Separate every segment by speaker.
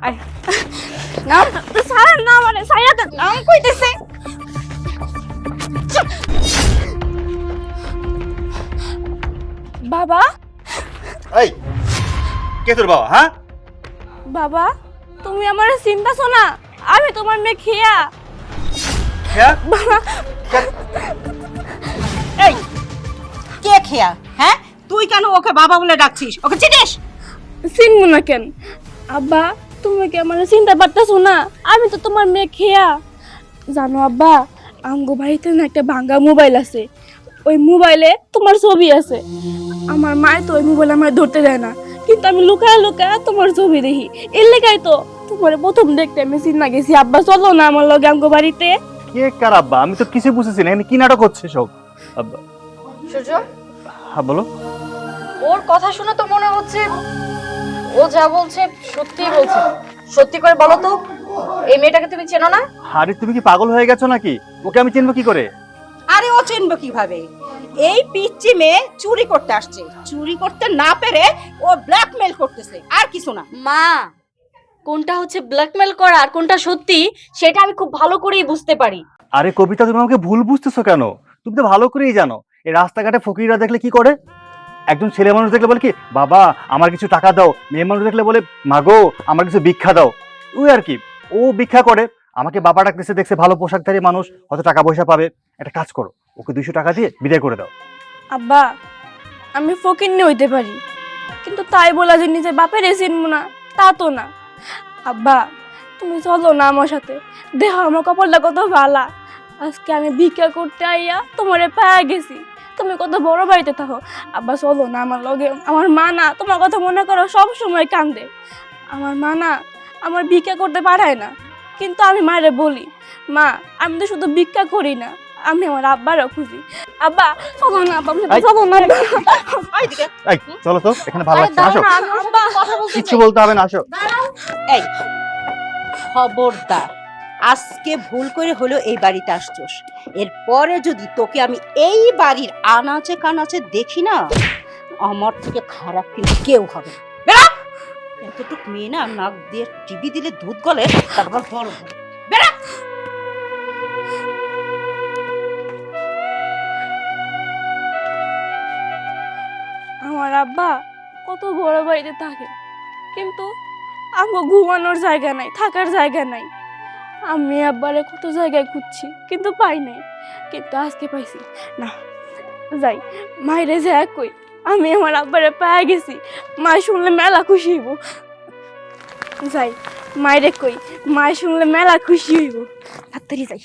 Speaker 1: আয় নাম সারা না মানে সায়া তো নাম কইতেছে। বাবা
Speaker 2: এই কে তোর বাবা? হ্যাঁ
Speaker 1: বাবা তুমি আমার চিন্তাছো না, আমি তোমার মেয়ে খেয়া।
Speaker 2: হ্যাঁ
Speaker 3: এই কে খেয়া? হ্যাঁ তুই কেন ওকে বাবা বলে ডাকছিস? ওকে চিনিস?
Speaker 1: চিনবো না কেন আব্বা? তুমি কি আমার চিন্তা পারতেছো না? আমি তো তোমার মেয়ে খেয়া। জানো আব্বা, আমগো বাড়িতে না একটা ভাঙা মোবাইল আছে, ওই মোবাইলে তোমার ছবি আছে। আমার মায় তো ওই মোবাইল আমার ধরতে দেয় না, কিন্তু আমি লুকায় লুকায় তোমার ছবি দেখি। এর লেগাই তো তোমার প্রথম দেখতে আমি চিন্তা গেছি। আব্বা চলো না আমার লগে আমগো বাড়িতে।
Speaker 2: কে কার আব্বা? আমি তো কিছু বুঝেছি না, এখানে কি নাটক হচ্ছে সব? আব্বা
Speaker 4: সূর্য,
Speaker 2: হ্যাঁ বলো।
Speaker 4: ওর কথা শুনে তো মনে হচ্ছে ও যা বলছে সত্যিই বলছে। সত্যি করে বলো তো, এই মেয়েটাকে তুমি চেনো না?
Speaker 2: আরে তুমি কি পাগল হয়ে গেছো নাকি? ওকে আমি চিনবো কি করে?
Speaker 3: আরে ও চিনবো কিভাবে? এই পিচ্চি মেয়ে চুরি করতে আসছে, চুরি করতে না পেরে ও ব্ল্যাকমেল করতেছে, আর কিছু না।
Speaker 4: মা, কোনটা হচ্ছে ব্ল্যাকমেল করা আর কোনটা সত্যি সেটা আমি খুব ভালো করেই বুঝতে পারি।
Speaker 2: আরে কবিতা, তুমি আমাকে ভুল বুঝতেছো কেন? তুমি তো ভালো করেই জানো এই রাস্তাঘাটে ফকিররা দেখলে কি করে। একজন ছেলে মানুষ দেখলে বলে কি বাবা আমার কিছু টাকা দাও, মেয়ে মানুষ দেখলে বলে মাগো আমার কিছু ভিক্ষা দাও। ওই আর কি, ও ভিক্ষা করে, আমাকে বাবা ডাকতেছে, দেখছে ভালো পোশাকধারী মানুষ, হয়তো টাকা পয়সা পাবে। একটা কাজ করো, ওকে 200 টাকা দিয়ে বিদায় করে দাও।
Speaker 1: আব্বা আমি ফকিন্নি হইতে পারি, কিন্তু তাই বলা যে নিজে বাপের চিনবো না তা তো না। আব্বা তুমি চলো না আমার সাথে, দেখো আমার কপালটা কত ভালা। আজকে আমি ভিক্ষা করতে আইয়া তোমারে পায়া গেছি, তুমি কত বড় বাড়িতে থাকো। আব্বা চলো না আমার লগে। আমার মা না তোমার কথা মনে করো সব সময় কান্দে। আমার মা না আমার ভিক্ষা করতে পারায় না, কিন্তু আমি মারে বলি মা আমি তো শুধু ভিক্ষা করি না, আমি আমার আব্বারও খুঁজি। আব্বা চলো না, আব্বা চলো না।
Speaker 2: এই চলো তো, এখানে ভালো লাগছে, আসো। কিছু বলতে হবে না, আসো।
Speaker 3: এই খবরদার, আজকে ভুল করে হলো এই বাড়িতে আসছোস, এরপরে যদি তোকে আমি এই বাড়ির আনাচে কানাচে দেখি না, আমার থেকে খারাপ কিন্তু কেউ হবে না। বেড়া! এতটুক মেয়ে না, নাক দিয়ে টিভি দিলে দুধ গলে, তারপর বড় হবে। বেড়া!
Speaker 1: আমার আব্বা কত বড় বাড়িতে থাকে, কিন্তু আমগো ঘুমানোর জায়গা নাই, থাকার জায়গা নাই। আমি আব্বারে কত জায়গায় খুঁজছি কিন্তু পাই নাই, কিন্তু আজকে পাইছি। না যাই মাইরে যায় কই আমি আমার আব্বারে পায়া গেছি, মা শুনলে মেলা খুশি হইব। যাই মাইরে কই, মা শুনলে মেলা খুশি হইব। তাড়াতাড়ি যাই।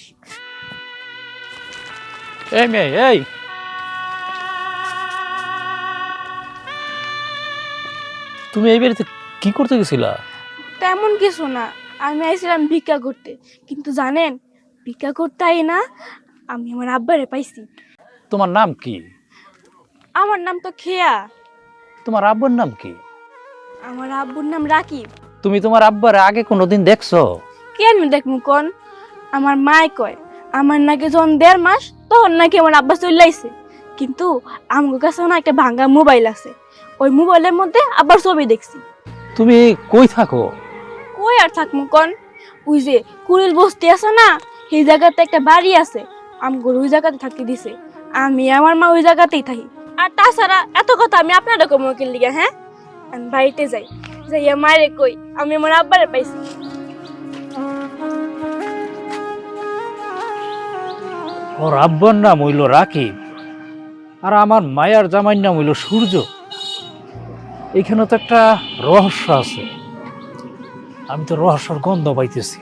Speaker 5: এই মেয়ে, এই তুমি এই বাড়িতে কি করতে গেছিলা?
Speaker 1: তেমন কিছু না, আমি আইছিলাম ভিক্ষা করতে, কিন্তু জানেন ভিক্ষা করতে আই না আমি আমার আব্বারে পাইছি।
Speaker 5: তোমার নাম কি?
Speaker 1: আমার নাম তো খেয়া।
Speaker 5: তোমার আব্বুর নাম কি?
Speaker 1: আমার আব্বুর নাম রাকিব।
Speaker 5: তুমি তোমার আব্বার আগে কোনোদিন দেখছো?
Speaker 1: কেন দেখমু কোন? আমার মায় কয় আমার নাকি যখন 1.5 মাস তখন নাকি আমার আব্বা চলে আইছে, কিন্তু আমার কাছে না একটা ভাঙা মোবাইল আছে, ওই মোবাইলের মধ্যে আব্বার ছবি দেখছি।
Speaker 5: তুমি কই থাকো?
Speaker 1: কই আর থাকমু কোন? ওই যে কুড়িল বস্তি আছে না, সেই জায়গাতে একটা বাড়ি আছে, আমগো ওই জায়গাতে থাকতে দিছে। আমি আমার মা ওই জায়গাতেই থাকি। আর তাছাড়া এত কথা আমি আপনার রকম উকিল লিগা। হ্যাঁ আমি বাড়িতে যাই, যাইয়া মায়েরে কই আমি আমার আব্বারে পাইছি।
Speaker 5: ওর আব্বার নাম হইল রাকিব, আর আমার মায়ার জামাইর নাম হইল সূর্য। এখানে তো একটা রহস্য আছে, আমি তো রহস্যর গন্ধ পাইতেছি।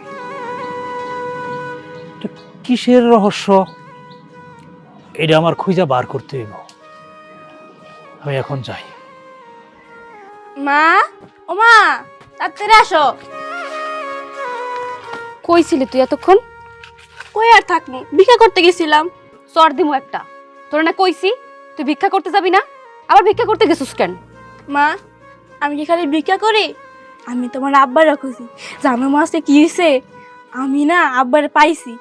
Speaker 5: এটা কিসের রহস্য এটা আমার খুঁজা বার করতে হইব। আমি এখন যাই।
Speaker 1: মা, ও মা, তাড়াতাড়ি আসো।
Speaker 6: কইছিলি তুই এতক্ষণ?
Speaker 1: কই আর থাকমু, ভিক্ষা করতে গেছিলাম।
Speaker 6: চর দিমু একটা। তোর না কইছি তুই ভিক্ষা করতে যাবি না, আবার ভিক্ষা করতে গেছিস কেন?
Speaker 1: মা আমি কি খালি ভিক্ষা করি? আমি তোমার আব্বারে খুঁজি। জানো মা আজকে কি হয়েছে? আমি না আব্বারে পাইছি।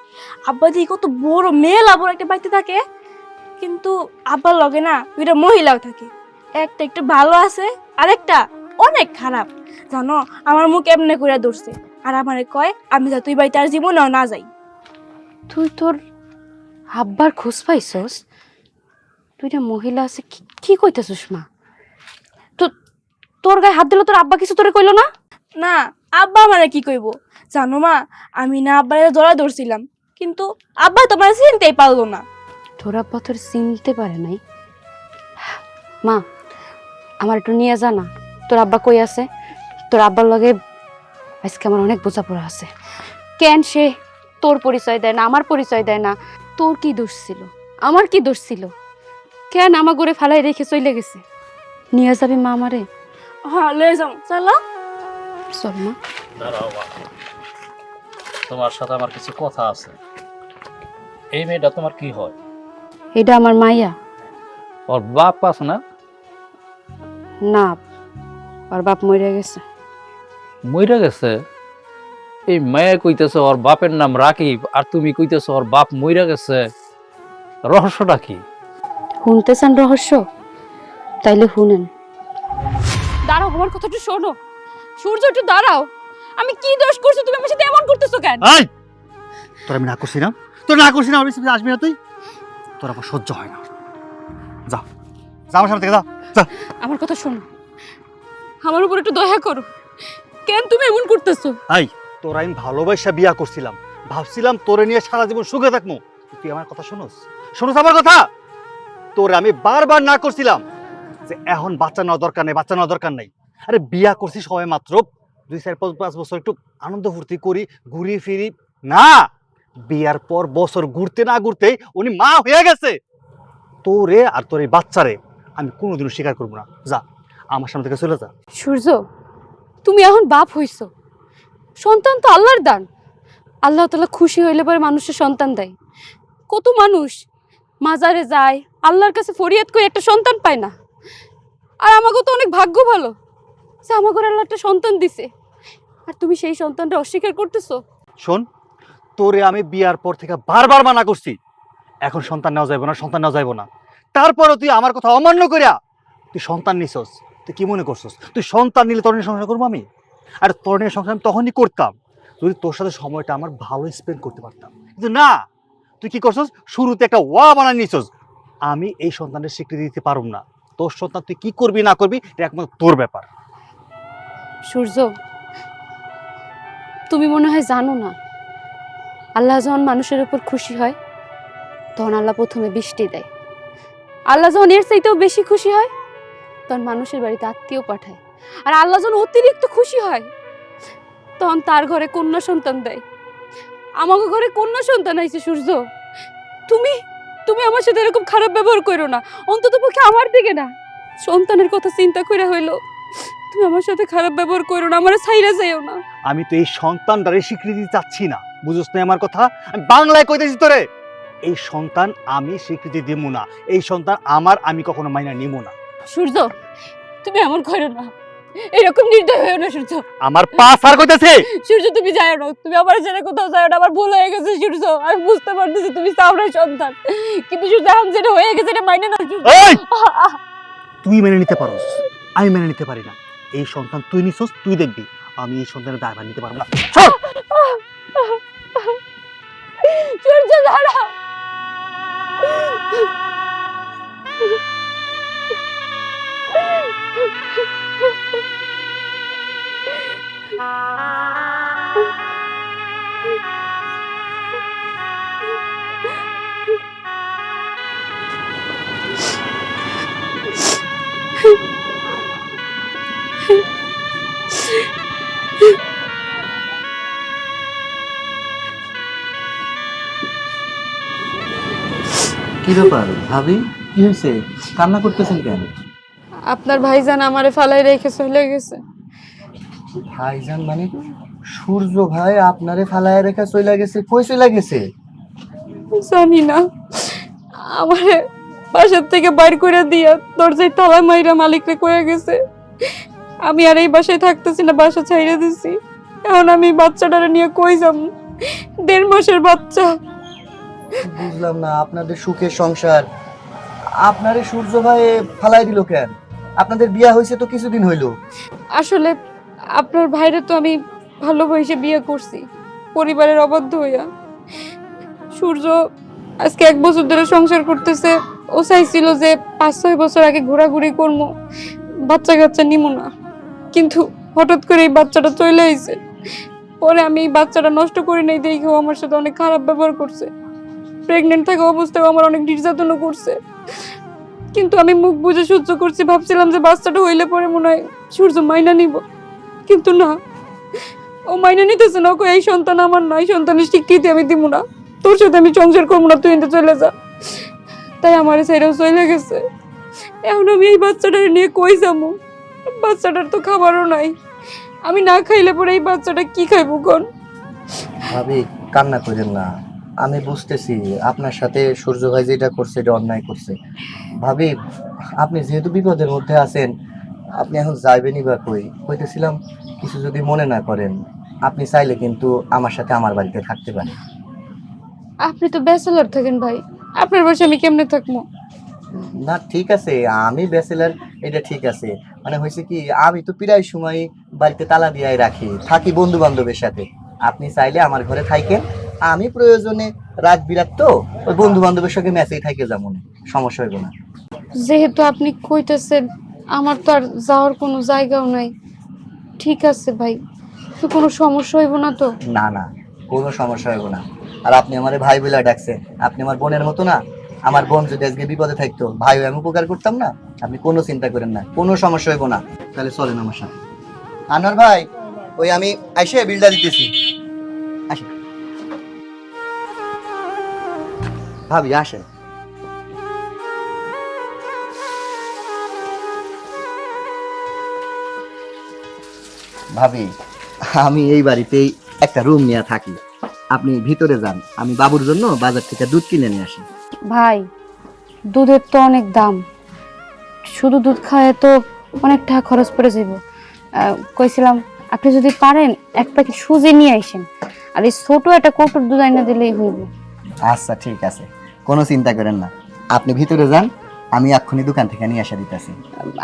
Speaker 1: আব্বা দিয়ে কত বড় মেলা বড় একটা বাড়িতে থাকে, কিন্তু আব্বার লগে না দুইটা মহিলাও থাকে। একটা একটু ভালো আছে, আরেকটা অনেক খারাপ। জানো আমার মুখ এমনি করে ধরছে, আর আমারে কয় আমি যা তুই বাড়িতে আর জীবনেও না যাই।
Speaker 6: তুই তোর আব্বার খোঁজ পাইছস? তুই না মহিলা আছে, কি কইতেছস মা? তো তোর গায়ে হাত দিল, তোর আব্বা কিছু তোরে কইলো না?
Speaker 1: না, আব্বা আমারে কি কইব? জানো মা, আমি না আব্বারে জড়া ধরছিলাম, কিন্তু আব্বা তোমার চিনতেই পারলো না।
Speaker 6: তোর আব্বা তোর চিনতে পারে নাই? মা, আমার একটু নিয়ে যা না। তোর আব্বা কই আছে? তোর আব্বার লগে আজকে আমার অনেক বোঝাপড়া আছে। কেন সে তোর পরিচয় দেয় না, আমার পরিচয় দেয় না? তোর কি দোষ ছিল? আমার কি দোষ ছিল? কেন আমার ঘরে ফালাই রেখে চলে গেছে? নিয়ে যাবি মা আমারে?
Speaker 1: হ্যাঁ লয়ে যাও, চলো।
Speaker 6: চল মা।
Speaker 5: দাঁড়াও মা, তোমার সাথে আমার কিছু কথা আছে। এই মেয়েটা তোমার কি হয়?
Speaker 6: এটা আমার মাইয়া।
Speaker 5: ওর বাপ আছে না?
Speaker 6: না, আর বাপ মরে গেছে।
Speaker 5: মইরা গেছে? এই মেয়ে কইতেছে ওর বাপের নাম রাকিব, আর তুমি কইতেছো ওর বাপ মইরা গেছে। রহস্যটা কি?
Speaker 6: শুনতে চান রহস্য? তাইলে শুনেন। দাঁড়াও, আমার কথাটা শোনো। সূর্য, একটু দাঁড়াও। আমি কি দোষ করছি তুমি আমার সাথে এমন করতেছো কেন?
Speaker 2: এই তোর আমি না করছি না, তোর না করছি না, আমার পিছনে আসবি না তুই। তোর আমার সহ্য হয় না। যা যা আমার সামনে থেকে, যা যা।
Speaker 6: আমার কথা শোনো, আমার উপর একটু দয়া করো। কেন তুমি এমন করতেছো?
Speaker 2: এই তোর আমি ভালোবাসা বিয়া করছিলাম, ভাবছিলাম তোরে নিয়ে সারা জীবন সুখে থাকবো। তুই আমার কথা শোনোস? শোনোস আমার কথা? তোরে আমি বারবার না করছিলাম যে এখন বাচ্চা নেওয়া দরকার নেই, বাচ্চা নেওয়া দরকার নেই। আরে বিয়া করছি সবাই মাত্র 2-4-5 বছর একটু আনন্দ ফুর্তি করি, ঘুরি ফিরি। না, বিয়ার পর বছর ঘুরতে না ঘুরতেই উনি মা হয়ে গেছে। তোরে আর তোর এই বাচ্চারে আমি কোনোদিনও স্বীকার করবো না। যা আমার সামনে থেকে চলে যা।
Speaker 6: সূর্য, তুমি এখন বাপ হইছো। সন্তান তো আল্লাহর দান। আল্লাহ তাআলা খুশি হইলে পরে মানুষের সন্তান দেয়। কত মানুষ মাজারে যায়, আল্লাহর কাছে ফরিয়াদ করে একটা সন্তান পায় না। আর আমাকে তো অনেক ভাগ্য ভালো যে আমাকে আল্লাহ একটা সন্তান দিছে, আর তুমি সেই সন্তানটা অস্বীকার করতেছো।
Speaker 2: শোন, তোরে আমি বিয়ার পর থেকে বারবার মানা করছি এখন সন্তান নেওয়া যাইব না, সন্তান নেওয়া যাইব না। তারপরও তুই আমার কথা অমান্য করিয়া তুই সন্তান নিছস। তুই কি মনে করছস তুই সন্তান নিলে তোর নিয়ে সংসার করবো আমি? আর তোর নিয়ে সংসার আমি তখনই করতাম যদি তোর সাথে সময়টা আমার ভালো স্পেন্ড করতে পারতাম। কিন্তু না, তুই কি করছস? শুরুতে একটা ওয়া বানায় নিছস। আমি এই সন্তানের স্বীকৃতি দিতে পারব না। তোর সন্তান তুই কি করবি না করবি এটা একমাত্র তোর ব্যাপার।
Speaker 6: সূর্য, তুমি মনে হয় জানো না, আল্লাহ যখন মানুষের উপর খুশি হয় তখন আল্লাহ প্রথমে বৃষ্টি দেয়। আল্লাহ যখন এর চাইতেও বেশি খুশি হয় তখন মানুষের বাড়িতে আত্মীয় পাঠায়। আর আল্লাহ যখন অতিরিক্ত খুশি হয় তখন তার ঘরে কন্যা সন্তান দেয়। আমাকে ঘরে কন্যা সন্তান আইছে। সূর্য, তুমি তুমি আমার সাথে এরকম খারাপ ব্যবহার করো না, অন্তত পক্ষে আমার দিকে না। সন্তানের কথা চিন্তা করে হইলো তুমি আমার সাথে খারাপ ব্যবহার করো না, আমার ছাইরা যাইও না।
Speaker 2: আমি তো এই সন্তানটারে স্বীকৃতি চাচ্ছি না, বুঝছ না আমার কথা? আমি বাংলায় কইতেছি তোরে, এই সন্তান আমি স্বীকৃতি দিব না। এই সন্তান আমার, আমি কখনো মাইনা নিব না।
Speaker 6: সূর্য, তুমি এমন করো না, এরকম নির্দয় হয়েও না। সূর্য,
Speaker 2: আমার পা সার কইতেছে।
Speaker 6: সূর্য তুমি যাও না, তুমি আমার ছেড়ে কোথাও যাও না। আমার ভুল হয়ে গেছে সূর্য, আমি বুঝতে পারতেছি তুমি চাও না সন্তান, কিন্তু সূর্য এখন যেটা হয়ে গেছে এটা মাইনে না। সূর্য,
Speaker 2: এই তুই মেনে নিতে পারোস, আমি মেনে নিতে পারি না। এই সন্তান তুই নিছস, তুই দেখবি। আমি এই সন্তানের দায়ভার নিতে পারবো না। সর!
Speaker 6: সূর্য দাঁড়া।
Speaker 7: কি ব্যাপার ভাবি, কি হয়েছে? কান্না করতেছেন কেন?
Speaker 6: আপনার ভাইজান আমারে ফালাই রেখে চলে গেছে।
Speaker 7: ভাইজান মানে সূর্য ভাই আপনারে ফালায় রেখে চলে গেছে? কই চলে গেছে?
Speaker 6: জানি না, আমারে বাসার থেকে বাইর করে দিয়া দরজায় তালা মাইরা মালিকরে কয়ে গেছে। আমি আর এই বাসায় থাকতেছি না, বাসা ছাইড়া দিছি। এখন আমি বাচ্চাটারে নিয়ে কই যাব? 1.5 মাসের বাচ্চা।
Speaker 7: বুঝলাম না, আপনাদের সুখের সংসার আপনারে সূর্য ভাই ফালাই দিল কেন? আপনাদের বিয়া হয়েছে তো কিছুদিন হইলো।
Speaker 6: আসলে আপনার ভাইরে তো আমি ভালোবেসে বিয়ে করছি, পরিবারের অবাধ্য হইয়া। সূর্য আজকে 1 বছর ধরে সংসার করতেছে। ও চাইছিল যে 5-6 বছর আগে ঘোরাঘুরি করবো, বাচ্চা কাচ্চা নিমো না, কিন্তু হঠাৎ করে এই বাচ্চাটা চলে আইছে। পরে আমি এই বাচ্চাটা নষ্ট করি নাই দেখেও আমার সাথে অনেক খারাপ ব্যবহার করছে। প্রেগনেন্ট থাকা অবস্থায় আমার অনেক নির্যাতনও করছে, কিন্তু আমি মুখ বুজে সহ্য করছি। ভাবছিলাম যে বাচ্চাটা হইলে পরে মনে হয় সূর্য মাইনা নিব, কিন্তু না, ও মাইনা নিতেছে না। ওকে এই সন্তান আমার না, এই সন্তানের স্বীকৃতি আমি দিব না, তোর সাথে আমি সংসার করবো না, তুই এতে চলে যা। তাই আমার ছেড়েও চলে গেছে। এখন আমি এই বাচ্চাটার নিয়ে কই যাবো? বাচ্চাটার তো খাবারও নাই, আমি না খাইলে পরে এই বাচ্চাটা কি খাইবো কোন?
Speaker 7: ভাবি কান্না করেন না, আমি বুঝতেছি আপনার সাথে সূর্য ভাই যেটা করছে এটা অন্যায় করছে। ভাবি আপনি যেহেতু বিপদের মধ্যে আছেন, আপনি এখন যাইবেনই বা কইতেছিলাম কিছু যদি মনে না করেন, আপনি চাইলে কিন্তু আমার সাথে আমার বাড়িতে থাকতে পারেন।
Speaker 6: আপনি তো ব্যাচেলর থাকেন ভাই, আপনার বসে আমি কেমনে থাকবো?
Speaker 7: না ঠিক আছে, আমি ব্যাচেলার, এটা ঠিক আছে। মানে হয়েছে কি, আমি তো প্রায় সময় বাড়িতে তালা দিয়ে রাখি, থাকি বন্ধু বান্ধবের সাথে। আপনি চাইলে আমার ঘরে থাকেন, আমি প্রয়োজনে রাত বিরাত তো ওই বন্ধু বান্ধবের সঙ্গে ম্যাচেই থাকে, যেমন সমস্যা হইব না।
Speaker 6: যেহেতু আপনি কইতেছেন, আমার তো আর যাওয়ার কোনো জায়গাও নাই। ঠিক আছে ভাই, তো কোনো সমস্যা হইব না তো?
Speaker 7: না না, কোনো সমস্যা হইব না। আর আপনি আমার ভাই বলে ডাকছেন, আপনি আমার বোনের মতো না। আমার বোন যদি আজকে বিপদে থাকতো, ভাই আমি উপকার করতাম না। আপনি কোনো চিন্তা করেন না, কোনো সমস্যা হইব না। তাহলে চলেন আমার সাথে। আনোয়ার ভাই, ওই আমি আইসে বিলটা দিতেছি, আসেন ভাবি, আসেন। ভাবি আমি এই বাড়িতেই একটা রুম নিয়ে থাকি, আপনি ভিতরে যান, আমি বাবুর জন্য বাজার থেকে দুধ কিনে নিয়ে আসি।
Speaker 6: ভাই, দুধের তো অনেক দাম, শুধু দুধ খাওয়ায় তো অনেক টাকা খরচ পড়ে যাব। কইছিলাম আপনি যদি পারেন 1 প্যাকেট সুজি নিয়ে আসেন, আর এই ছোট একটা কৌটোর দুধ আইনা দিলেই হইব।
Speaker 7: আচ্ছা ঠিক আছে, কোনো চিন্তা করেন না, আপনি ভিতরে যান, আমি এক্ষুনি দোকান থেকে নিয়ে আসা দিতেছি।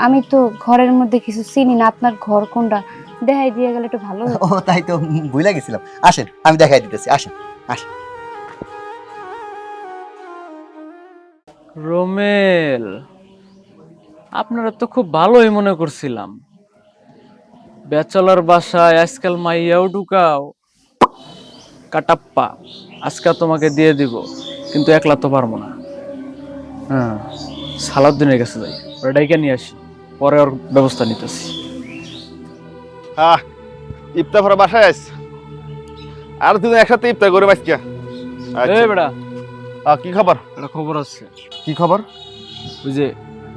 Speaker 6: আমি তো ঘরের মধ্যে কিছু চিনি না, আপনার ঘর কোনটা দেখাই দিয়ে গেলে একটু ভালো হতো।
Speaker 7: ও তাই তো, ভুলে গেছিলাম। আসেন, আমি দেখাই দিতেছি, আসেন আসেন।
Speaker 8: রোমেল, আপনারা তো খুব ভালোই মনে করছিলাম, ব্যাচেলর বাসায় আজকাল মাইয়াও ঢুকাও। কাটাপ্পা, আজকে তোমাকে দিয়ে দিব, কিন্তু একলা তো পারবো না। হ্যাঁ, সালাউদ্দিনের কাছে যাই, ওরা ডাইকা নিয়ে আসি, পরে ওর ব্যবস্থা নিতেছি।
Speaker 9: ইফতার পরে বাসায় আস, আর তুমি একসাথে ইফতার করে বাঁচকা।
Speaker 8: এই বেটা,
Speaker 9: কি খবর?
Speaker 8: একটা খবর আছে।
Speaker 9: কি খবর?
Speaker 8: ওই যে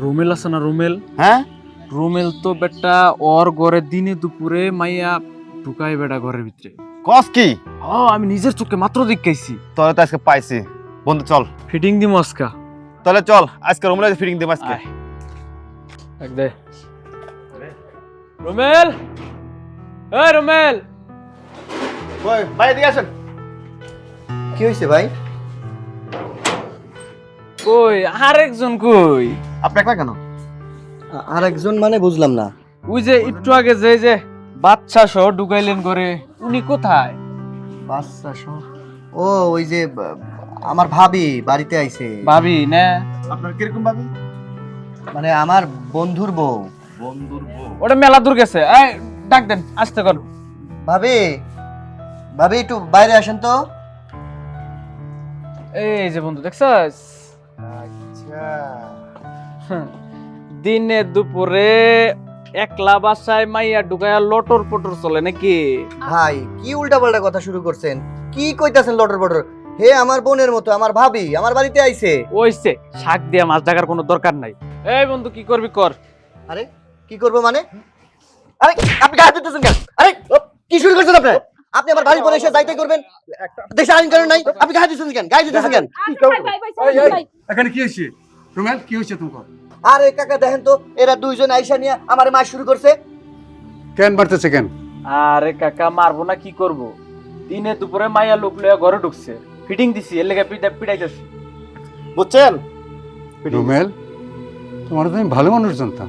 Speaker 8: রুমেল আছে না, রুমেল,
Speaker 9: হ্যাঁ,
Speaker 8: রুমেল তো বেটা ওর ঘরে দিনে দুপুরে মাইয়া ঢুকাই বেটা ঘরের ভিতরে।
Speaker 9: কস কি?
Speaker 8: আমি নিজের চোখে মাত্র দেখাইছি।
Speaker 9: তাহলে তো আজকে পাইছি বন্ধু, চল
Speaker 8: ফিটিং দিম আজকা।
Speaker 9: তাহলে চল আজকে রুমে ফিটিং দিম আজকে।
Speaker 8: এক দে রুমেল, এই রুমেল,
Speaker 9: ওই ভাই এদিকে আসেন।
Speaker 7: কি হয়েছে ভাই?
Speaker 8: কই আরেকজন কই?
Speaker 9: আপনি একলা কেন?
Speaker 7: আর একজন মানে বুঝলাম না।
Speaker 8: ওই যে একটু আগে যে বাচ্চা সহ ঢুকাইলেন করে, উনি কোথায়?
Speaker 7: বাচ্চা সহ? ও ওই যে আমার ভাবি বাড়িতে আইছে।
Speaker 8: ভাবি না?
Speaker 9: আপনার কিরকম ভাবি?
Speaker 7: মানে আমার বন্ধুর বউ।
Speaker 9: বন্ধুর বউ?
Speaker 8: ওটা মেলা দূর গেছে, এই ডাক দেন, আসতে কর।
Speaker 7: ভাবি, ভাবি একটু বাইরে আসেন তো।
Speaker 8: এই যে বন্ধু দেখছস,
Speaker 9: আচ্ছা,
Speaker 8: দিনে দুপুরে একলা বাসায় মাইয়া ঢুকায়া লটর পটর চলে নাকি?
Speaker 7: ভাই কি উল্টা পাল্টা কথা শুরু করছেন? কি কইতাছেন লটর পটর? হে আমার বোনের মতো, আমার ভাবি আমার বাড়িতে আইছে।
Speaker 8: ওইছে, শাক দিয়া মাছ ঢাকার কোনো দরকার নাই। এই বন্ধু কি করবি কর।
Speaker 7: আরে কি করব মানে? আরে আপনি গায়ে দিতেছেন কেন? আরে কি শুরু করছেন আপনি? আপনি আমার বাড়ি পরে এসে যাইতে করবেন, দেশে আইন কানুন নাই, আপনি গায়ে দিতেছেন কেন? গায়ে দিতেছেন কেন?
Speaker 10: এখানে কি হয়েছে? রুমেল, কি হয়েছে তোমার?
Speaker 7: আরে কাকা দেখেন তো, এরা দুইজন আইসা নিয়ে আমার মার শুরু করছে।
Speaker 10: কেন মারতেছে কেন?
Speaker 8: আরে কাকা মারবো না, কি করব? দিনে দুপুরে মাইয়া লোক লইয়া ঘরে ঢুকছে, ফিটিং দিছি, এর লেগে পিটাইতেছি।
Speaker 9: বুঝছেন?
Speaker 10: রুমেল, তোমার তো আমি ভালো মানুষ জানতাম,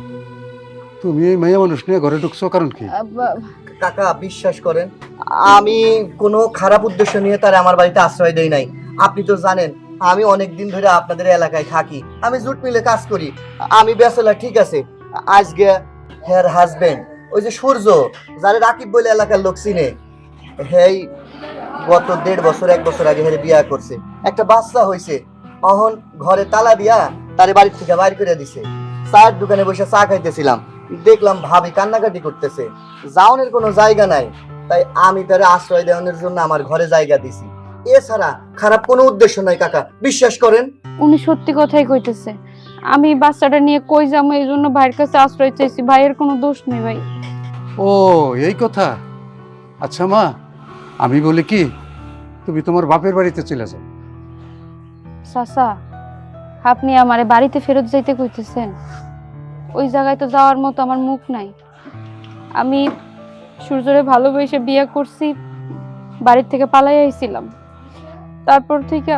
Speaker 10: তুমি এই মেয়ে মানুষ নিয়ে ঘরে ঢুকছো কারণ কি?
Speaker 7: কাকা বিশ্বাস করেন, আমি কোনো খারাপ উদ্দেশ্য নিয়ে তার আমার বাড়িতে আশ্রয় দেই নাই। আপনি তো জানেন আমি অনেক দিন ধরে আপনাদের এলাকায় থাকি, আমি জুট মিলে কাজ করি, আমি ব্যাচেলার ঠিক আছে। আজকে হের হাজবেন্ড ওই যে সূর্য, যারে রাকিব বলে এলাকার লোক চিনে, হেই গত 1.5 বছর 1 বছর আগে হেরে বিয়া করছে, একটা বাচ্চা হয়েছে। অহন ঘরে তালা দিয়া তারে বাড়ির থেকে বাইর করে দিছে। চায়ের দোকানে বসে চা খাইতেছিলাম, দেখলাম ভাবি কান্নাকাটি করতেছে, যাওনের কোনো জায়গা নাই, তাই আমি তারে আশ্রয় দেওয়ানোর জন্য আমার ঘরে জায়গা দিছি। এছাড়া খারাপ কোনো উদ্দেশ্য নাই কাকা, বিশ্বাস করেন।
Speaker 6: উনি সত্যি কথাই কইতেছে। আমি বাচ্চাটা নিয়ে কই যাবো এই জন্য ভাইয়ের কাছে আশ্রয় চাইছি। ভাইয়ের কোনো দোষ নেই ভাই।
Speaker 10: ও এই কথা। আচ্ছা মা, আমি বলি কি, তুমি তোমার বাপের বাড়িতে চলে যাও।
Speaker 6: চাচা, আপনি আমারে বাড়িতে ফেরত যাইতে কইতেছেন? ওই জায়গায় তো যাওয়ার মতো আমার মুখ নাই। আমি সূর্যরে ভালোবেসে বিয়ে করছি, বাড়ির থেকে পালাই আইছিলাম। তারপর থেকে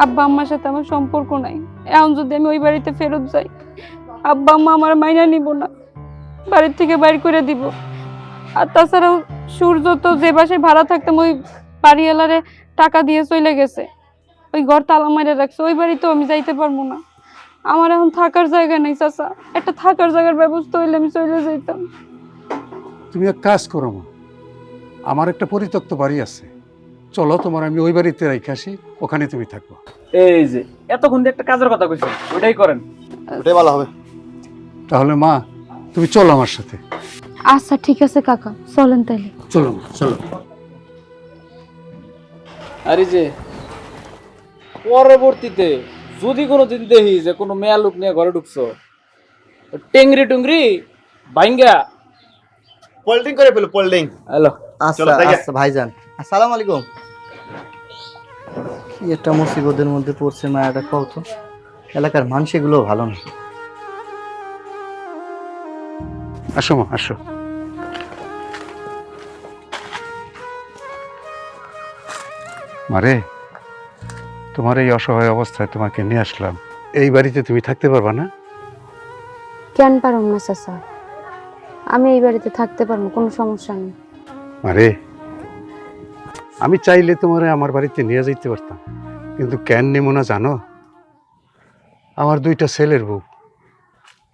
Speaker 6: আব্বা আম্মার সাথে আমার সম্পর্ক নাই। এখন যদি আমি ওই বাড়িতে ফেরত যাই, আব্বা আম্মা আমার মাইনা নিব না, বাড়ির থেকে বাইর করে দিব। আর তাছাড়াও সূর্য তো যে বাসায় ভাড়া থাকতাম ওই বাড়িওয়ালারে টাকা দিয়ে চলে গেছে, ওই ঘর তালা মারে রাখছে, ওই বাড়িতেও আমি যাইতে পারবো না। আমার এখন থাকার জায়গা নেই চাচা, একটা থাকার জায়গার ব্যবস্থা হইলে আমি চলে যাইতাম।
Speaker 10: তুমি এক কাজ করো মা, আমার একটা পরিত্যক্ত বাড়ি আছে, চলো তোমার আমি ওই বাড়িতে রেখে আসি, ওখানে তুমি থাকবো।
Speaker 8: এই যে এতক্ষণ দিয়ে একটা কাজের কথা কইছেন, ওইটাই করেন।
Speaker 2: ওটাই ভালো হবে।
Speaker 10: তাহলে মা তুমি চলো আমার সাথে।
Speaker 6: আচ্ছা ঠিক আছে কাকা, চলেন তাইলে।
Speaker 10: চলো মা, চলো।
Speaker 8: আর এই যে পরবর্তীতে যদি কোনো দিন দেখি যে কোনো মেয়া লোক নিয়ে ঘরে ঢুকছো, টেংরি টুংরি বাইঙ্গা
Speaker 2: পোল্ডিং করে ফেলো, পোল্ডিং।
Speaker 8: হ্যালো।
Speaker 7: আচ্ছা
Speaker 2: চলো, তাই যা।
Speaker 7: আচ্ছা ভাইজান, আসসালামু আলাইকুম। কি একটা মুসিবতের মধ্যে পড়ছে মায়াটা, কত এলাকার মানুষ এগুলো ভালো না।
Speaker 10: আসো মা, আসো। মারে, তোমার এই অসহায় অবস্থায় তোমাকে নিয়ে আসলাম, এই বাড়িতে তুমি থাকতে পারবা না?
Speaker 6: কেন পারুম না চাচা, আমি এই বাড়িতে থাকতে পারবো, কোনো সমস্যা নেই।
Speaker 10: মারে, আমি চাইলে তোমারে আমার বাড়িতে নিয়ে যাইতে পারতাম, কিন্তু কেন নেমো না জানো? আমার 2টা ছেলের বউ,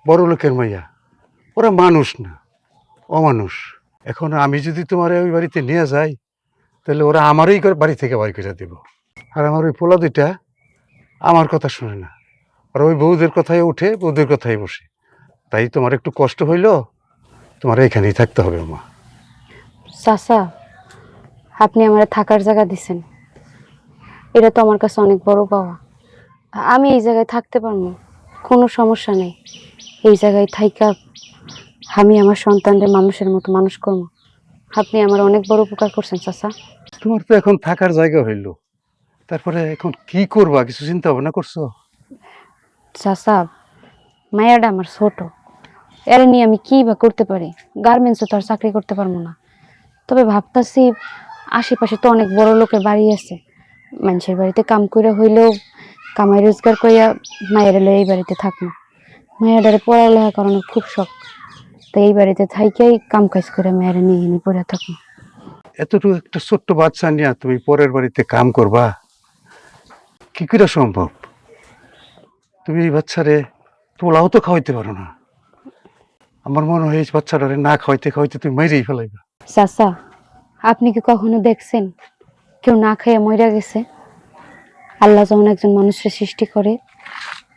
Speaker 10: বড় লোকের মাইয়া, ওরা মানুষ না, অমানুষ। এখন আমি যদি তোমার ওই বাড়িতে নিয়ে যাই, তাহলে ওরা আমারই বাড়ি থেকে বাড়ি করে দেব। আর আমার ওই পোলা 2টা আমার কথা শুনে না, আর ওই বউদের কথায় উঠে, বউদের কথায় বসে। তাই তোমার একটু কষ্ট হইল, তোমার এখানেই থাকতে হবে মা।
Speaker 6: চাচা, আপনি আমার থাকার জায়গা দিছেন, এটা তো আমার কাছে অনেক বড় পাওয়া। আমি এই জায়গায় থাকতে পারবো, কোনো সমস্যা নেই। এই জায়গায় থাইকা আমি আমার সন্তানদের মানুষের মতো মানুষ করবো। আপনি আমার অনেক বড় উপকার করছেন চাচা।
Speaker 10: তোমার তো এখন থাকার জায়গা হইল, তারপরে এখন কি করবা, কিছু চিন্তা ভাবনা করছো?
Speaker 6: চাচা, মায়াটা আমার ছোট, এরা নিয়ে আমি কি বা করতে পারি? গার্মেন্টসে তো আর চাকরি করতে পারবো না। তবে ভাবতাছি আশেপাশে তো অনেক বড় লোকের বাড়ি আছে, মানুষের বাড়িতে কাম করে হইলেও কামাই রোজগার করিয়া মায়ের এলে এই বাড়িতে থাকবো। মায়েরারে পড়ালেখা করানোর খুব শখ, তো এই বাড়িতে থাইকেই কাম কাজ করে মায়ের নিয়ে এনে পড়ে থাকবো।
Speaker 10: এতটুকু একটা ছোট্ট বাচ্চা নিয়ে তুমি পরের বাড়িতে কাম করবা, কি করে সম্ভব? তুমি এই বাচ্চারে পোলাও তো খাওয়াইতে পারো না। আমার মনে হয় এই বাচ্চাটারে না খাওয়াইতে খাওয়াইতে তুমি মেরেই ফেলাইবা।
Speaker 6: চাচা, আপনি কি কখনো দেখছেন কেউ না খেয়ে মইরা গেছে? আল্লাহ যখন একজন মানুষের সৃষ্টি করে,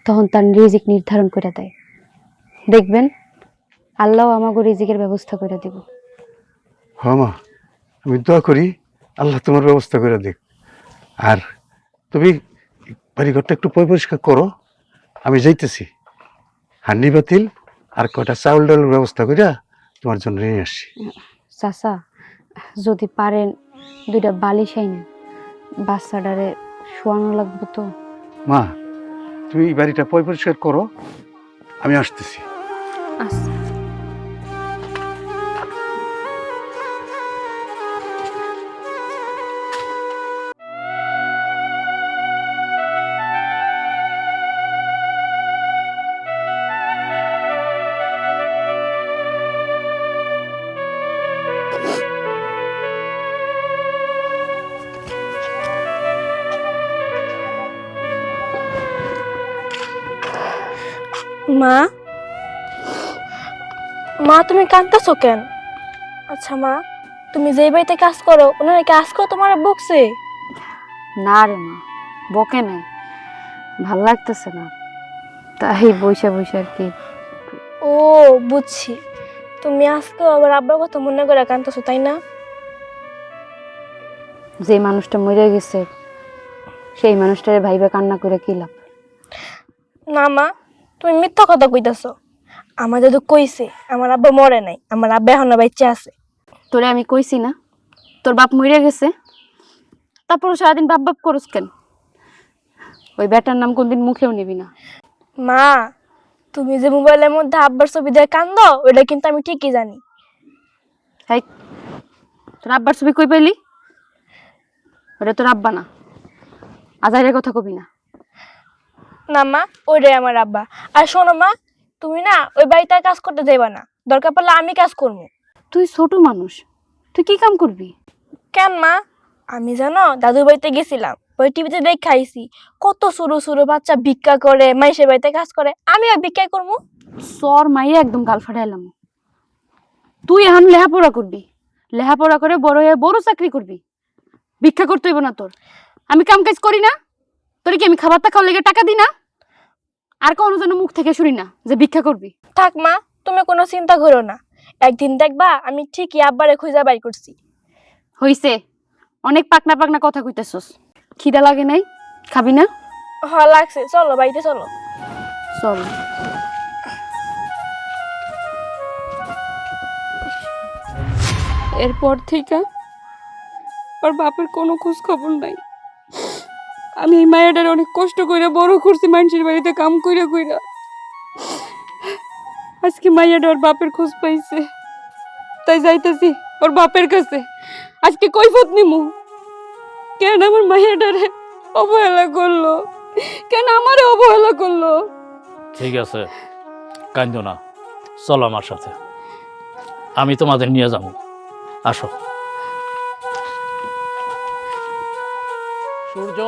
Speaker 6: তখন তার রিজিক নির্ধারণ করে দেয়। দেখবেন আল্লাহ আমাকে রিজিকের ব্যবস্থা করে দিব।
Speaker 10: হ্যাঁ মা, আমি দোয়া করি আল্লাহ তোমার ব্যবস্থা করে দিক। আর তুমি বাড়িঘরটা একটু পরিষ্কার করো, আমি যাইতেছি। হান্ডি বাতিল আর কয়টা চাউল ডালের ব্যবস্থা করিয়া তোমার জন্য নিয়ে আসি।
Speaker 6: চাচা, যদি পারেন 2টা বালিশ আইনেন, বাচ্চাটারে শোয়ানো লাগবে তো।
Speaker 10: মা, তুমি এই বাড়িটা পরিষ্কার করো, আমি আসতেছি।
Speaker 6: আচ্ছা।
Speaker 1: মা, মা তুমি কাঁদতেছো কেন? আচ্ছা মা, তুমি যেই বাড়িতে কাজ করো ওনারা কাজ করো তোমার বকছে?
Speaker 6: না রে মা, বকে নাই, ভাল লাগতেছে না, তাই বইসা বইসা আর কি।
Speaker 1: ও বুঝছি, তুমি আজকে আবার আব্বার কথা মনে করে কাঁদতেছো তাই না?
Speaker 6: যে মানুষটা মরে গেছে সেই মানুষটারে ভাইবা কান্না করে কি লাভ?
Speaker 1: না মা, তুমি মিথ্যা কথা কইতাছো। আমার দাদু কইছে আমার আব্বা মরে নাই, আমার আব্বা এখনো বাচ্চা আছে।
Speaker 6: তোরে আমি কইছি না তোর বাপ মরে গেছে, তারপর সারাদিন বাপ বাপ করস কেন? ওই বেটার নাম কোনদিন মুখেও নিবি না।
Speaker 1: মা, তুমি যে মোবাইলের মধ্যে আব্বার ছবি দিয়ে কান্দো ওটা কিন্তু আমি ঠিকই জানি।
Speaker 6: হাই, তোর আব্বার ছবি কই পাইলি? ওটা তোর আব্বা না, আজাইরের কথা কবি না।
Speaker 1: না মা, ওইটাই আমার আব্বা। আর শোনো মা, তুমি না ওই বাড়িতে আর কাজ করতে যাইবা না, দরকার পড়লে আমি কাজ করবো।
Speaker 6: তুই ছোট মানুষ, তুই কি কাম করবি?
Speaker 1: কেন মা, আমি জানো দাদুর বাড়িতে গেছিলাম, ওই টিভিতে দেখ খাইছি কত সরু সরু বাচ্চা ভিক্ষা করে, মাইসের বাড়িতে কাজ করে, আমিও ভিক্ষাই করবো।
Speaker 6: সর মাইয়া একদম গাল ফাটাইলাম। তুই এখন লেহাপড়া করবি, লেহাপড়া করে বড় হয়ে বড় চাকরি করবি, ভিক্ষা করতে হইব না তোর। আমি কাম কাজ করি না, তোর কি আমি খাবার খাওয়ার লেগে টাকা দিই না? আর কোনো যেন মুখ থেকে শুনি না যে ভিক্ষা করবি।
Speaker 1: থাক মা, তুমি কোনো চিন্তা করো না, একদিন দেখবা আমি ঠিকই আব্বারে খুঁজে বাই করছি।
Speaker 6: হইছে, অনেক পাকনা পাকনা কথা কইতেছস। খিদা লাগে নাই? খাবি না?
Speaker 1: হ লাগছে, চলো বাড়িতে চলো।
Speaker 6: চল। এরপর থেকে ওর বাপের কোনো খোঁজ খবর নাই। আমি এই মায়াটার অনেক কষ্ট করে বড় করছি, মানুষের বাড়িতে কাম কইরা কইরা। আজকে মায়াটা ওর বাপের খোঁজ পাইছে, তাই যাইতেছি ওর বাপের কাছে। আজকে কৈফত নিমু। কেন আমার মায়াটারে অবহেলা করলো? কেন আমারে অবহেলা করলো?
Speaker 5: ঠিক আছে, কান্দো না, চলো আমার সাথে, আমি তোমাদের নিয়ে যাবো, আসো। সূর্য,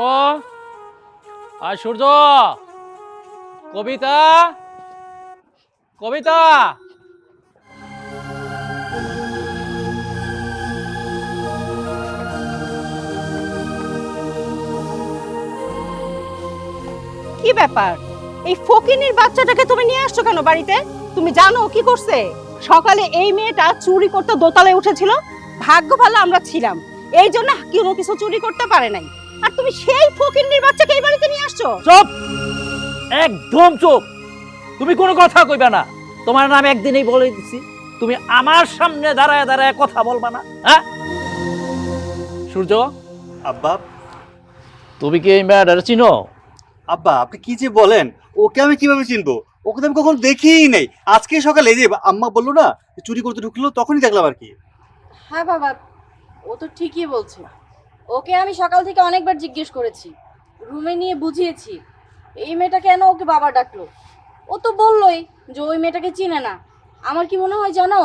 Speaker 5: আর সূর্য, কবিতা, কবিতা।
Speaker 3: কি ব্যাপার, এই ফকিনীর বাচ্চাটাকে তুমি নিয়ে আসছো কেন বাড়িতে? তুমি জানো কি করছে? সকালে এই মেয়েটা চুরি করতে দোতলায় উঠেছিল, ভাগ্য ভালো আমরা ছিলাম, এই জন্য কোনো কিছু চুরি করতে পারে নাই। আর তুমি সেই ফকিনীর বাচ্চাকে এই বাড়িতে নিয়ে আসছো?
Speaker 5: চুপ, একদম চুপ, তুমি কোনো কথা কইবা না। তোমার নাম একদিনই বলে দিছি, তুমি আমার সামনে দাঁড়ায় দাঁড়ায় কথা বলবা না। হ্যাঁ সূর্য,
Speaker 2: আব্বা,
Speaker 5: তুমি কি এই মেয়েটার চিনো?
Speaker 2: আব্বা আপনি কি যে বলেন, ওকে আমি কিভাবে চিনবো? ওকে তো আমি কখনো দেখিই নাই। আজকে সকালে এই যে আম্মা বললো না যে চুরি করতে ঢুকলো, তখনই দেখলাম আর কি।
Speaker 4: হ্যাঁ বাবা, ও তো ঠিকই বলছে। ওকে আমি সকাল থেকে অনেকবার জিজ্ঞেস করেছি, রুমে নিয়ে বুঝিয়েছি এই মেয়েটা কেন ওকে বাবা ডাকলো। ও তো বললোই যে ওই মেয়েটাকে চিনে না। আমার কি মনে হয় জানো,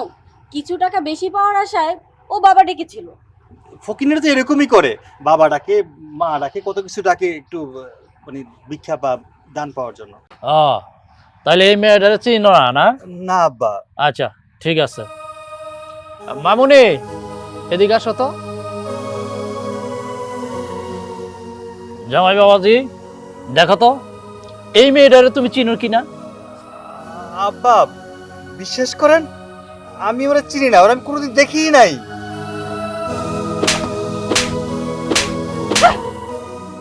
Speaker 4: কিছু টাকা বেশি পাওয়ার আশায় ও বাবা ডেকেছিল।
Speaker 2: ফকিনেরা তো এরকমই করে, বাবা ডাকে, মা ডাকে, কত কিছু ডাকে, একটু মানে ভিক্ষা বা দান পাওয়ার জন্য।
Speaker 5: তাহলে এই মেয়েটার চিনো না? না
Speaker 2: না আব্বা।
Speaker 5: আচ্ছা ঠিক আছে, মামুনি এদিকে আসো তো। জামাই বাবাজি, দেখো তো এই মেয়েটারে তুমি চিনো কিনা?
Speaker 2: আব্বা বিশ্বাস করেন, আমি ওরা চিনি না, ওরা আমি কোনোদিন দেখিই নাই।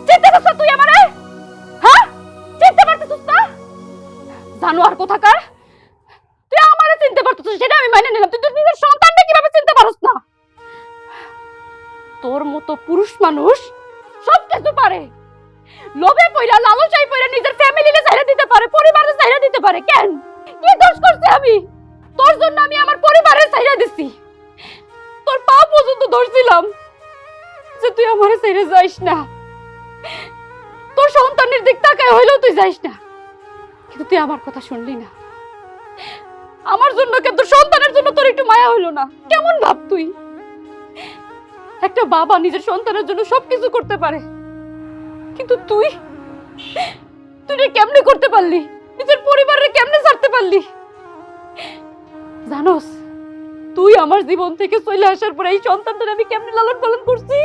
Speaker 6: চিনতে পারছ তুই আমারে? হ্যাঁ, চিনতে পারছিস না? জানোয়ার কোথাকার, তুই আমারে চিনতে পারছিস সেটা আমি মাইনে নিলাম, তুই তোর নিজের সন্তানকে কিভাবে চিনতে পারছ না? তোর মতো পুরুষ মানুষ সব কিছু পারে, লোভে পইরা লালসায় পইরা নিজের ফ্যামিলিকে ছাইড়া দিতে পারে, পরিবারের ছাইড়া দিতে পারে। কেন, কি দোষ করছি আমি? তোর জন্য আমি আমার পরিবারের ছাইড়া দিছি, তোর পা পর্যন্ত ধরছিলাম যে তুই আমারে ছাইড়া যাইস না, তোর সন্তানের দিক তাকায় হইলেও তুই যাইস না, কিন্তু তুই আমার কথা শুনলি না। আমার জন্য কেন, তোর সন্তানের জন্য তোর একটু মায়া হইলো না? কেমন ভাব তুই? একটা বাবা নিজের সন্তানের জন্য সবকিছু করতে পারে, কিন্তু তুই তুই কেমনে করতে পারলি? নিজের পরিবারের কেমনে ছাড়তে পারলি? জানোস তুই আমার জীবন থেকে চলে আসার পরে এই সন্তানটা আমি কেমনে লালন পালন করছি?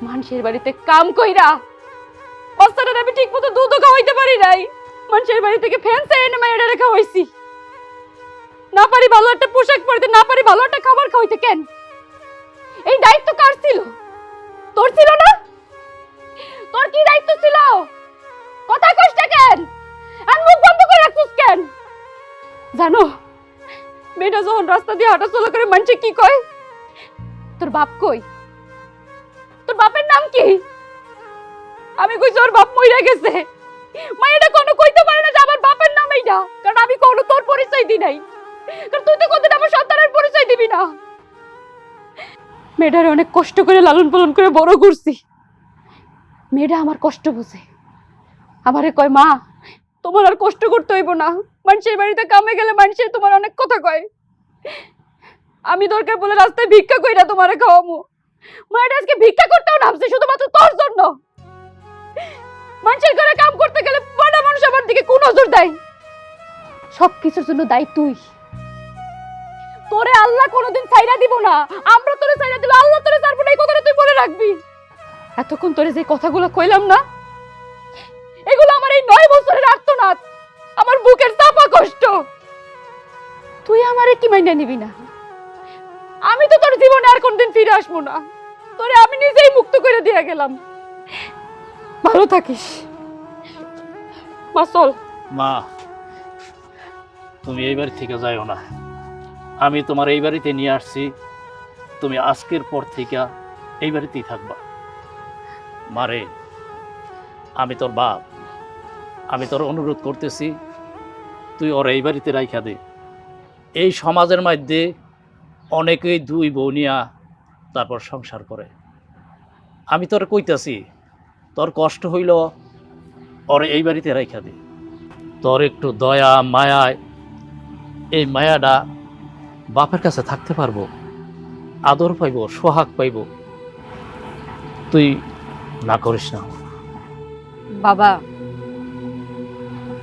Speaker 6: মানুষের বাড়িতে কাম কইরা বাচ্চাটার আমি ঠিক মতো দুধও খাওয়াইতে পারি নাই। মানুষের বাড়ি থেকে ফ্যান্সে এনে মায়েরা রেখা হয়েছি। না পারি ভালো একটা পোশাক পরিতে, না পারি ভালো একটা খাবার খাওয়াইতে। কেন? এই দায়িত্ব কার ছিল? তোর ছিল না? তোর কি দায়িত্ব ছিল? কথা কষ্ট কেন? আর মুখ বন্ধ করে রাখছিস কেন? জানো মেয়েটা যখন রাস্তা দিয়ে হাঁটাচলা করে মানুষে কি কয়? তোর বাপ কই? তোর বাপের নাম কি? আমি কইছি ওর বাপ মইরা গেছে। মায়েরা কোনো কইতে পারে না যে আমার বাপের নাম এইটা, কারণ আমি কোনো তোর পরিচয় দিই নাই। কারণ তুই তো কোনদিন আমার সন্তানের পরিচয় দিবি না। মেয়েটারে অনেক কষ্ট করে লালন পালন করে বড় করছি। মেয়েটা আমার কষ্ট বুঝে, আমারে কয় মা তোমার আর কষ্ট করতে হইব না, মানুষের বাড়িতে কামে গেলে মানুষে তোমার অনেক কথা কয়, আমি দরকার বলে রাস্তায় ভিক্ষা কইরা তোমারে খাওয়ামু। মায়ের আজকে ভিক্ষা করতেও নামছে শুধুমাত্র তোর জন্য। মানুষের ঘরে কাম করতে গেলে বড় মানুষ আমার দিকে কোন নজর দেয়? সবকিছুর জন্য দায়ী তুই। তোরে আল্লাহ কোনোদিন ছাইরা দিব না, আমরা তোরে ছাইরা দিলে আল্লাহ তোরে ছাড়বো না, এই কথাটা তুই মনে রাখবি। এতক্ষণ তোরে যে কথাগুলো কইলাম না, এগুলো আমার এই 9 বছরের আর্তনাদ, আমার বুকের চাপা কষ্ট। তুই আমারে কি মাইনা নিবি না? আমি তো তোর জীবনে আর কোনদিন ফিরে আসবো না, তোরে আমি নিজেই মুক্ত করে দিয়ে গেলাম। ভালো থাকিস মা। চল
Speaker 5: মা, তুমি এই বাড়ি থেকে যাইও না। আমি তোমার এই বাড়িতে নিয়ে আসছি, তুমি আজকের পর থেকে এই বাড়িতেই থাকবা। মারে, আমি তোর বাপ, আমি তোর অনুরোধ করতেছি তুই ওর এই বাড়িতে রাইখা দে। এই সমাজের মধ্যে অনেকেই 2 বউ নিয়া তারপর সংসার করে। আমি তোর কইতাছি তোর কষ্ট হইল, ওর এই বাড়িতে রাইখা দে। তোর একটু দয়া মায়ায় এই মায়াটা বাপের কাছে থাকতে পারবো, আদর পাইব, সোহাগ পাইব। তুই না করিস না।
Speaker 4: বাবা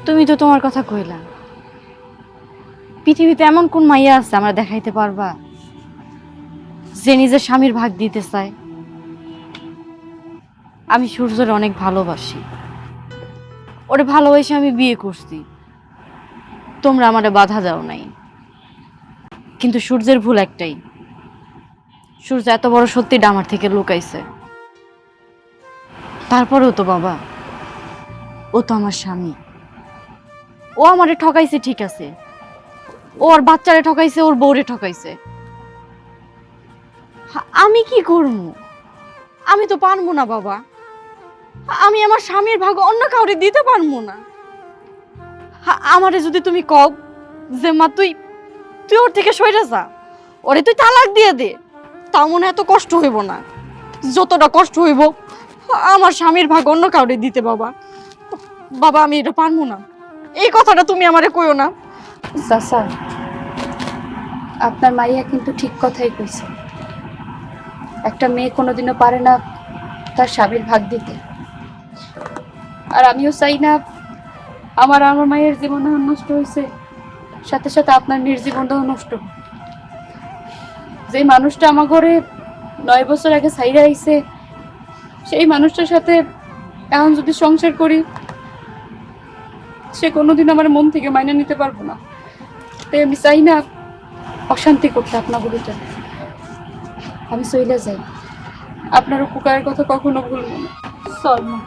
Speaker 4: তুমি তো তোমার কথা কইলা, পৃথিবীতে এমন কোন মাইয়া আছে আমরা দেখাইতে পারবা যে নিজের স্বামীর ভাগ দিতে চায়? আমি সূর্যর অনেক ভালোবাসি, ওরে ভালোবাসে আমি বিয়ে করছি, তোমরা আমারে বাধা দাও নাই। কিন্তু সূর্যের ভুল একটাই, সূর্য এত বড় সত্যিটা আমার থেকে লুকাইছে। তারপরেও তো বাবা ও তো আমার স্বামী, ও আমারে ঠকাইছে ঠিক আছে, ও ওর বাচ্চারে ঠকাইছে, ওর বউরে ঠকাইছে। আমি কি করব? আমি তো পারবো না বাবা, আমি আমার স্বামীর ভাগ অন্য কাউরে দিতে পারবো না। আমারে যদি তুমি কও যে মা তুই ওর থেকে সরে যা, ওরে তুই তালাক দিয়ে দে, তাও মনে এত কষ্ট হইব না যতটা কষ্ট হইব আমার স্বামীর ভাগ অন্য কাউরে দিতে। বাবা বাবা আমি এটা পারবো না, এই কথাটা তুমি আমারে কইও না।
Speaker 6: চাচা, আপনার মাইয়া কিন্তু ঠিক কথাই কইছে। একটা মেয়ে কোনোদিনও পারে না তার স্বামীর ভাগ দিতে। আর আমিও চাই না আমার মায়ের জীবন নষ্ট হয়েছে, সাথে সাথে আপনার নির্জীবনটাও নষ্ট। যে মানুষটা আমার ঘরে 9 বছর আগে ছাইরা আইছে, সেই মানুষটার সাথে এখন যদি সংসার করি, সে কোনোদিন আমার মন থেকে মাইনে নিতে পারবো না। তাই আমি চাই না অশান্তি করতে আপনার বলিটা। আমি চইলে যাই, আপনার উপকারের কথা কখনো ভুলবো না। চল মা।